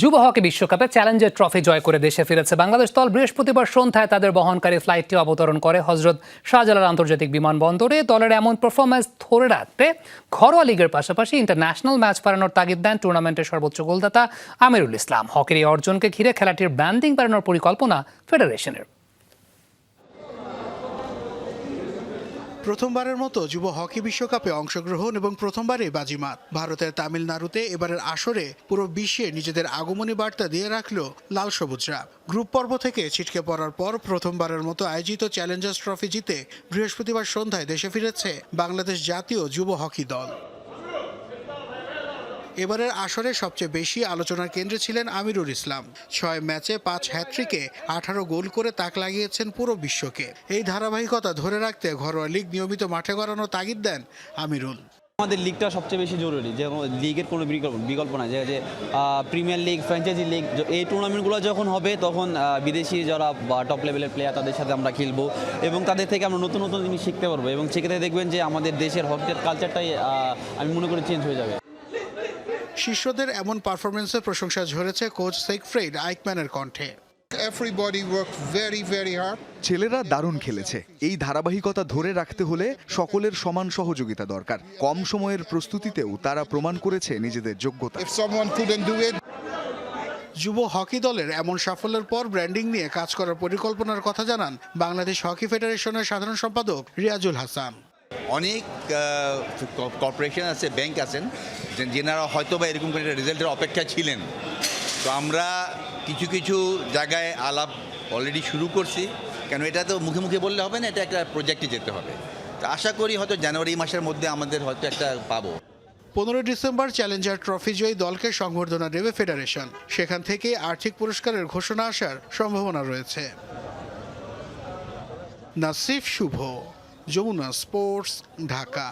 যুব হকি বিশ্বকাপে Challenger trophy জয় করে দেশে ফিরেছে বাংলাদেশ দল। বৃহস্পতিবার সন্ধ্যায় তাদের বহনকারী ফ্লাইটটি অবতরণ করে হজরত শাহজালাল আন্তর্জাতিক বিমানবন্দরে। দলের এমন পারফরম্যান্স ধরে রাখতে ঘরোয়া লিগের পাশাপাশি ইন্টারন্যাশনাল ম্যাচ বাড়ানোর তাগিদ দেন টুর্নামেন্টের সর্বোচ্চ গোলদাতা আমিরুল ইসলাম। হকির এই অর্জনকে ঘিরে খেলাটির ব্র্যান্ডিং বাড়ানোর পরিকল্পনা ফেডারেশনের। প্রথমবারের মতো যুব হকি বিশ্বকাপে অংশগ্রহণ এবং প্রথমবারই বাজিমাত। ভারতের তামিলনাড়ুতে এবারের আসরে পুরো বিশ্বে নিজেদের আগমনী বার্তা দিয়ে রাখল লাল সবুজরা। গ্রুপ পর্ব থেকে ছিটকে পড়ার পর প্রথমবারের মতো আয়োজিত চ্যালেঞ্জার্স ট্রফি জিতে বৃহস্পতিবার সন্ধ্যায় দেশে ফিরেছে বাংলাদেশ জাতীয় যুব হকি দল। এবারের আসরে সবচেয়ে বেশি আলোচনার কেন্দ্রে ছিলেন আমিরুল ইসলাম। 6 ম্যাচে 5 হ্যাট্রিকে 18 গোল করে তাক লাগিয়েছেন পুরো বিশ্বকে। এই ধারাবাহিকতা ধরে রাখতে ঘরোয়া লিগ নিয়মিত মাঠে গড়ানোর তাগিদ দেন আমিরুল। আমাদের লিগটা সবচেয়ে বেশি জরুরি, যে লিগের কোনো বিকল্প নাই। যে প্রিমিয়ার লিগ, ফ্র্যাঞ্চাইজি লিগ, এই টুর্নামেন্টগুলো যখন হবে তখন বিদেশি যারা বা টপ লেভেলের প্লেয়ার তাদের সাথে আমরা খেলবো এবং তাদের থেকে আমরা নতুন নতুন জিনিস শিখতে পারবো এবং সেক্ষেত্রে দেখবেন যে আমাদের দেশের হকির কালচারটাই আমি মনে করি চেঞ্জ হয়ে যাবে। শিষ্যদের এমন পারফরমেন্সের প্রশংসা ঝরেছে কোচ সেগফ্রিড আইকম্যানের কণ্ঠে। Everybody worked very, very hard. ছেলেরা দারুণ খেলেছে। এই ধারাবাহিকতা ধরে রাখতে হলে সকলের সমান সহযোগিতা দরকার। কম সময়ের প্রস্তুতিতেও তারা প্রমাণ করেছে নিজেদের যোগ্যতা। If someone couldn't do it, যুব হকি দলের এমন সাফল্যের পর ব্র্যান্ডিং নিয়ে কাজ করার পরিকল্পনার কথা জানান বাংলাদেশ হকি ফেডারেশনের সাধারণ সম্পাদক রিয়াজুল হাসান। অনেক কর্পোরেশন আছে, ব্যাংক আছেন, যেনারা হয়তো বা এরকম করে রেজাল্টের অপেক্ষায় ছিলেন। তো আমরা কিছু কিছু জায়গায় আলাপ অলরেডি শুরু করছি, কেন এটা তো মুখে মুখে বললে হবে না, এটা একটা প্রজেক্টে যেতে হবে। তো আশা করি হয়তো জানুয়ারি মাসের মধ্যে আমাদের হয়তো একটা পাবো। 15 ডিসেম্বর চ্যালেঞ্জার ট্রফি জয়ী দলকে সংবর্ধনা দেবে ফেডারেশন। সেখান থেকে আর্থিক পুরস্কারের ঘোষণা আসার সম্ভাবনা রয়েছে। নাসিফ শুভ, যমুনা স্পোর্টস, ঢাকা।